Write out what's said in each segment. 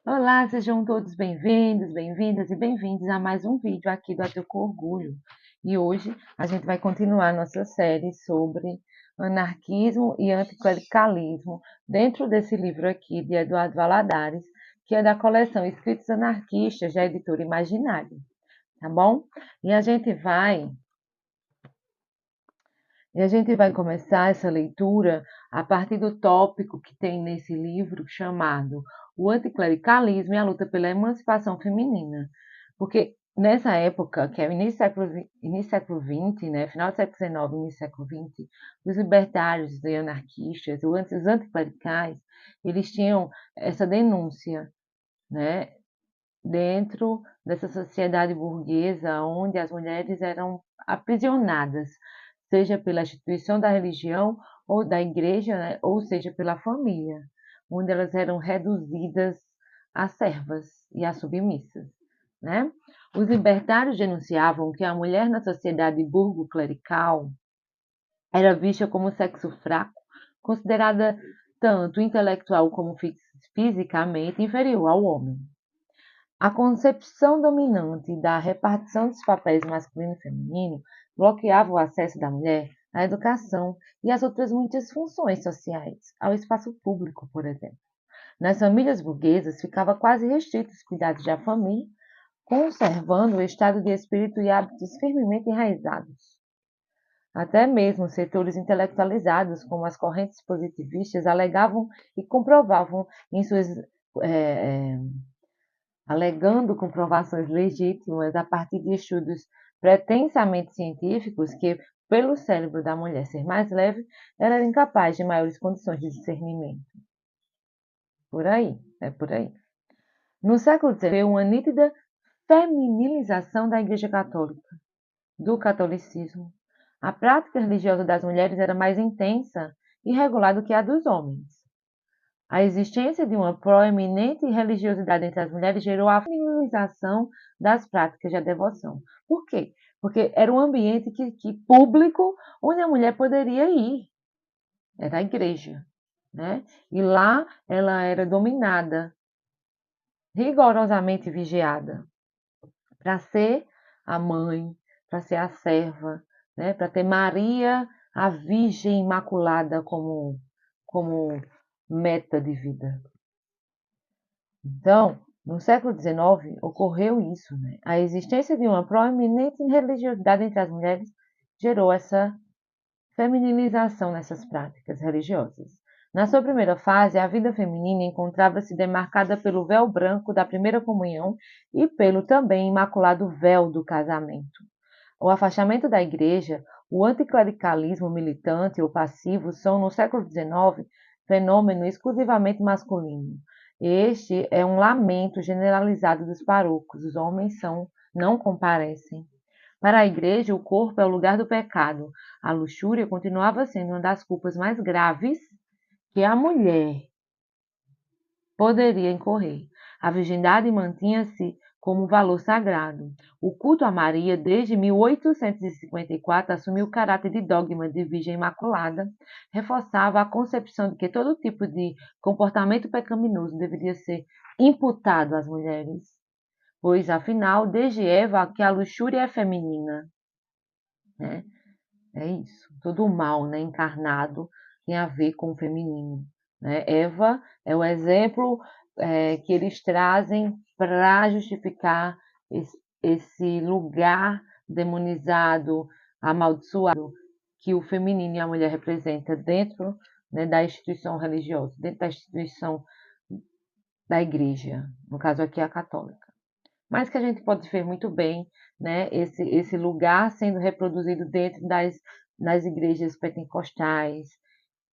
Olá, sejam todos bem-vindos, bem-vindas e bem-vindos a mais um vídeo aqui do Ateu com Orgulho. E hoje a gente vai continuar nossa série sobre anarquismo e anticlericalismo dentro desse livro aqui de Eduardo Valadares, que é da coleção Escritos Anarquistas da editora Imaginário, tá bom? E a gente vai começar essa leitura a partir do tópico que tem nesse livro chamado O Anticlericalismo e a Luta pela Emancipação Feminina. Porque nessa época, que é o início do século XX, né, final do século XIX, início do século XX, os libertários e anarquistas, os anticlericais, eles tinham essa denúncia, né, dentro dessa sociedade burguesa onde as mulheres eram aprisionadas, seja pela instituição da religião ou da igreja, né, ou seja pela família, onde elas eram reduzidas a servas e a submissas, né? Os libertários denunciavam que a mulher na sociedade burgo-clerical era vista como sexo fraco, considerada tanto intelectual como fisicamente inferior ao homem. A concepção dominante da repartição dos papéis masculino e feminino bloqueava o acesso da mulher à educação e às outras muitas funções sociais, ao espaço público, por exemplo. Nas famílias burguesas ficava quase restrito os cuidados da família, conservando o estado de espírito e hábitos firmemente enraizados. Até mesmo setores intelectualizados, como as correntes positivistas, alegavam e comprovavam em suas eh, alegando comprovações legítimas a partir de estudos pretensamente científicos que, pelo cérebro da mulher ser mais leve, ela era incapaz de maiores condições de discernimento. Por aí, é por aí. No século XIX, uma nítida feminilização da Igreja Católica, do catolicismo. A prática religiosa das mulheres era mais intensa e regular do que a dos homens. A existência de uma proeminente religiosidade entre as mulheres gerou a feminização das práticas de devoção. Por quê? Porque era um ambiente público onde a mulher poderia ir. Era a igreja, né? E lá ela era dominada, rigorosamente vigiada, para ser a mãe, para ser a serva, né? Para ter Maria, a Virgem Imaculada, como meta de vida. Então, no século XIX, ocorreu isso, né? A existência de uma proeminente religiosidade entre as mulheres gerou essa feminilização nessas práticas religiosas. Na sua primeira fase, a vida feminina encontrava-se demarcada pelo véu branco da primeira comunhão e pelo também imaculado véu do casamento. O afastamento da igreja, o anticlericalismo militante ou passivo são, no século XIX, fenômeno exclusivamente masculino. Este é um lamento generalizado dos parocos. Os homens não comparecem. Para a igreja, o corpo é o lugar do pecado. A luxúria continuava sendo uma das culpas mais graves que a mulher poderia incorrer. A virgindade mantinha-se como valor sagrado. O culto a Maria, desde 1854, assumiu o caráter de dogma de Virgem Imaculada, reforçava a concepção de que todo tipo de comportamento pecaminoso deveria ser imputado às mulheres, pois, afinal, desde Eva que a luxúria é feminina, né? É isso. Todo o mal, né, encarnado tem a ver com o feminino, né? Eva é o exemplo que eles trazem para justificar esse lugar demonizado, amaldiçoado, que o feminino e a mulher representa dentro, né, da instituição religiosa, dentro da instituição da igreja, no caso aqui a católica. Mas que a gente pode ver muito bem, né, esse lugar sendo reproduzido dentro das igrejas pentecostais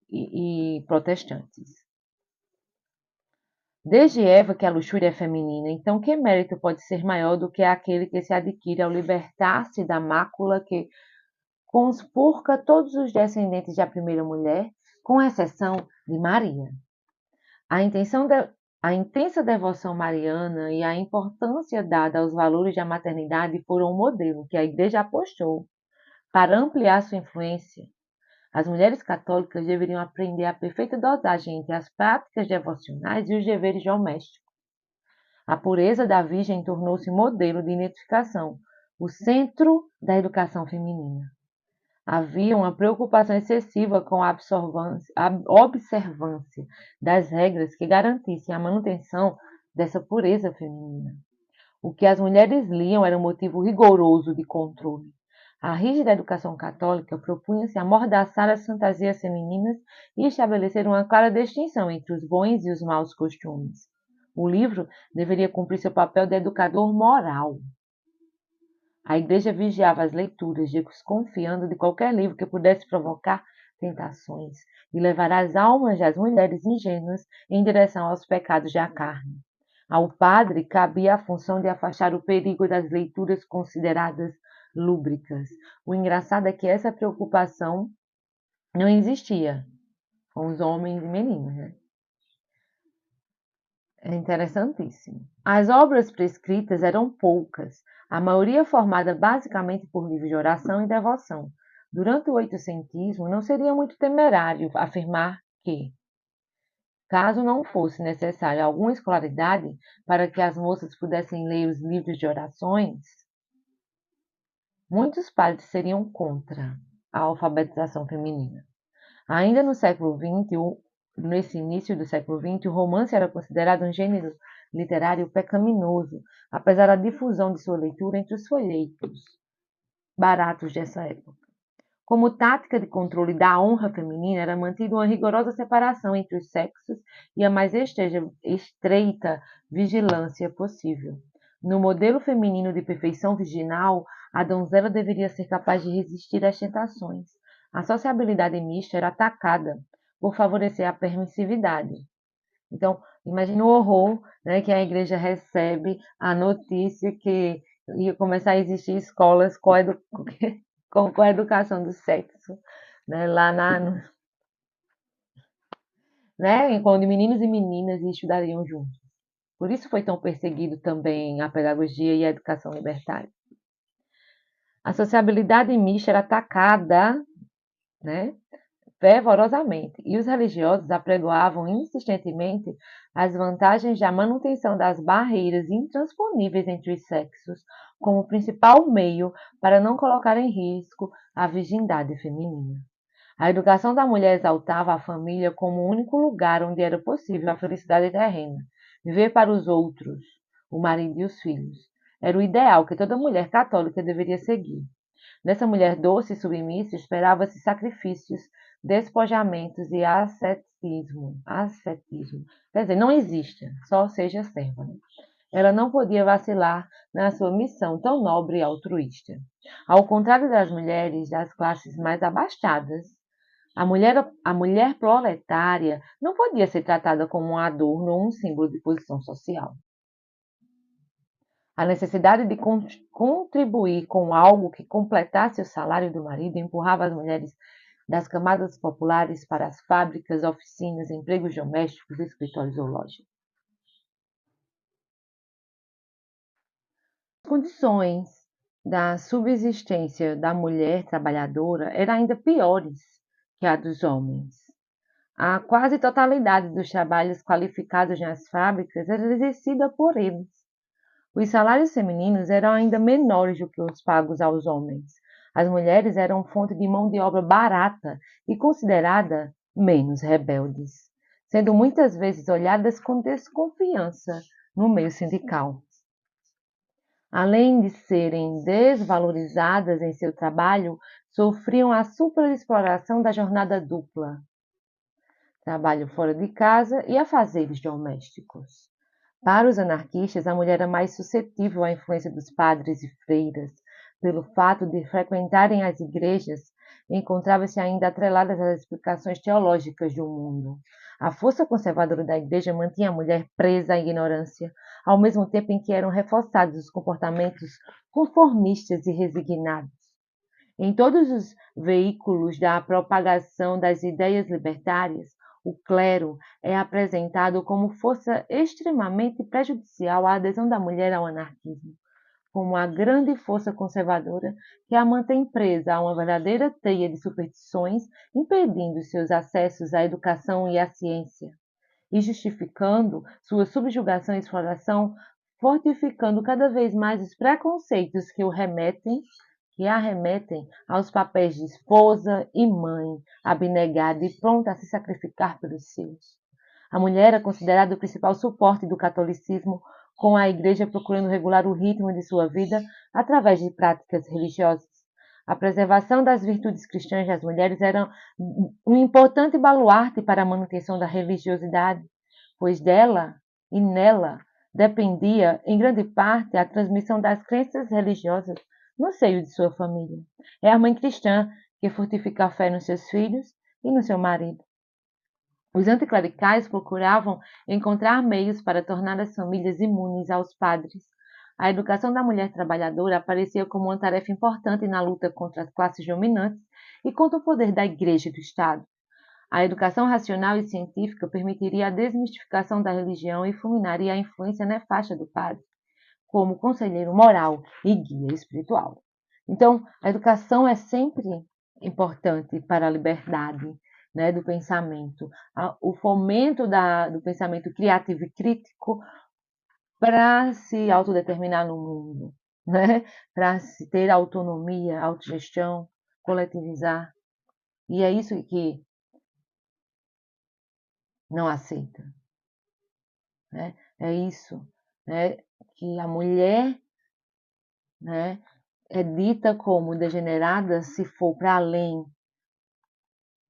e protestantes. Desde Eva que a luxúria é feminina, então que mérito pode ser maior do que aquele que se adquire ao libertar-se da mácula que conspurca todos os descendentes da primeira mulher, com exceção de Maria? A intenção a intensa devoção mariana e a importância dada aos valores da maternidade foram um modelo que a Igreja apostou para ampliar sua influência. As mulheres católicas deveriam aprender a perfeita dosagem entre as práticas devocionais e os deveres domésticos. A pureza da Virgem tornou-se modelo de identificação, o centro da educação feminina. Havia uma preocupação excessiva com a observância das regras que garantissem a manutenção dessa pureza feminina. O que as mulheres liam era um motivo rigoroso de controle. A rígida educação católica propunha-se amordaçar as fantasias femininas e estabelecer uma clara distinção entre os bons e os maus costumes. O livro deveria cumprir seu papel de educador moral. A igreja vigiava as leituras, desconfiando de qualquer livro que pudesse provocar tentações e levar as almas das mulheres ingênuas em direção aos pecados da carne. Ao padre cabia a função de afastar o perigo das leituras consideradas lúbricas. O engraçado é que essa preocupação não existia com os homens e meninos, né? É interessantíssimo. As obras prescritas eram poucas, a maioria formada basicamente por livros de oração e devoção. Durante o oitocentismo, não seria muito temerário afirmar que, caso não fosse necessária alguma escolaridade para que as moças pudessem ler os livros de orações, muitos padres seriam contra a alfabetização feminina. Ainda no século XX, nesse início do século XX, o romance era considerado um gênero literário pecaminoso, apesar da difusão de sua leitura entre os folhetos baratos dessa época. Como tática de controle da honra feminina, era mantida uma rigorosa separação entre os sexos e a mais estreita vigilância possível. No modelo feminino de perfeição virginal, a donzela deveria ser capaz de resistir às tentações. A sociabilidade mista era atacada por favorecer a permissividade. Então, imagine o horror, né, que a igreja recebe a notícia que ia começar a existir escolas com a educação do sexo, né, né, onde meninos e meninas estudariam juntos. Por isso foi tão perseguido também a pedagogia e a educação libertária. A sociabilidade mista era atacada, né, fervorosamente, e os religiosos apregoavam insistentemente as vantagens da manutenção das barreiras intransponíveis entre os sexos como principal meio para não colocar em risco a virgindade feminina. A educação da mulher exaltava a família como o único lugar onde era possível a felicidade terrena, viver para os outros, o marido e os filhos. Era o ideal que toda mulher católica deveria seguir. Nessa mulher doce e submissa esperava-se sacrifícios, despojamentos e ascetismo. Quer dizer, não exista, só seja serva. Né? Ela não podia vacilar na sua missão tão nobre e altruísta. Ao contrário das mulheres das classes mais abastadas, a mulher proletária não podia ser tratada como um adorno ou um símbolo de posição social. A necessidade de contribuir com algo que completasse o salário do marido empurrava as mulheres das camadas populares para as fábricas, oficinas, empregos domésticos, escritórios ou lojas. As condições da subsistência da mulher trabalhadora eram ainda piores que a dos homens. A quase totalidade dos trabalhos qualificados nas fábricas era exercida por eles. Os salários femininos eram ainda menores do que os pagos aos homens. As mulheres eram fonte de mão de obra barata e consideradas menos rebeldes, sendo muitas vezes olhadas com desconfiança no meio sindical. Além de serem desvalorizadas em seu trabalho, sofriam a superexploração da jornada dupla, trabalho fora de casa e afazeres domésticos. Para os anarquistas, a mulher era mais suscetível à influência dos padres e freiras, pelo fato de frequentarem as igrejas, encontrava-se ainda atreladas às explicações teológicas do mundo. A força conservadora da igreja mantinha a mulher presa à ignorância, ao mesmo tempo em que eram reforçados os comportamentos conformistas e resignados. Em todos os veículos da propagação das ideias libertárias, o clero é apresentado como força extremamente prejudicial à adesão da mulher ao anarquismo, como a grande força conservadora que a mantém presa a uma verdadeira teia de superstições, impedindo seus acessos à educação e à ciência, e justificando sua subjugação e exploração fortificando cada vez mais os preconceitos que a remetem aos papéis de esposa e mãe, abnegada e pronta a se sacrificar pelos seus. A mulher é considerada o principal suporte do catolicismo, com a Igreja procurando regular o ritmo de sua vida através de práticas religiosas. A preservação das virtudes cristãs das mulheres era um importante baluarte para a manutenção da religiosidade, pois dela e nela dependia, em grande parte, a transmissão das crenças religiosas no seio de sua família. É a mãe cristã que fortifica a fé nos seus filhos e no seu marido. Os anticlericais procuravam encontrar meios para tornar as famílias imunes aos padres. A educação da mulher trabalhadora aparecia como uma tarefa importante na luta contra as classes dominantes e contra o poder da Igreja e do Estado. A educação racional e científica permitiria a desmistificação da religião e fulminaria a influência nefasta do padre, como conselheiro moral e guia espiritual. Então, a educação é sempre importante para a liberdade, né, do pensamento, o fomento do pensamento criativo e crítico para se autodeterminar no mundo, né, para se ter autonomia, autogestão, coletivizar. E é isso que não aceita, né? É isso, né, que a mulher, né, é dita como degenerada se for para além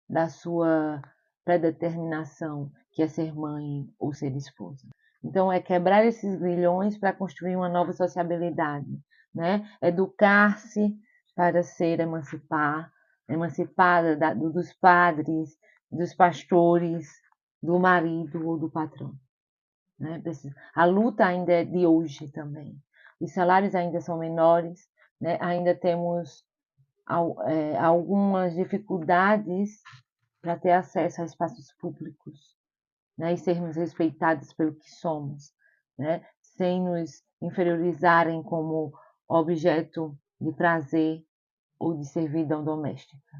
da sua predeterminação, que é ser mãe ou ser esposa. Então, é quebrar esses grilhões para construir uma nova sociabilidade, né? Educar-se para ser emancipada dos padres, dos pastores, do marido ou do patrão. Né? A luta ainda é de hoje também. Os salários ainda são menores, né? Ainda temos algumas dificuldades para ter acesso a espaços públicos, né? E sermos respeitados pelo que somos, né? Sem nos inferiorizarem como objeto de prazer ou de servidão doméstica.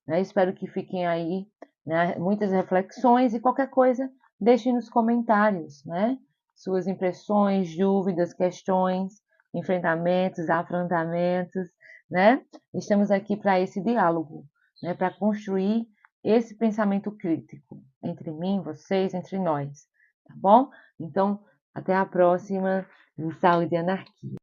Né? Espero que fiquem aí, né, muitas reflexões e qualquer coisa, deixe nos comentários, né? Suas impressões, dúvidas, questões, enfrentamentos, afrontamentos, né? Estamos aqui para esse diálogo, né? Para construir esse pensamento crítico entre mim, vocês, entre nós, tá bom? Então, até a próxima. Saúde e anarquia.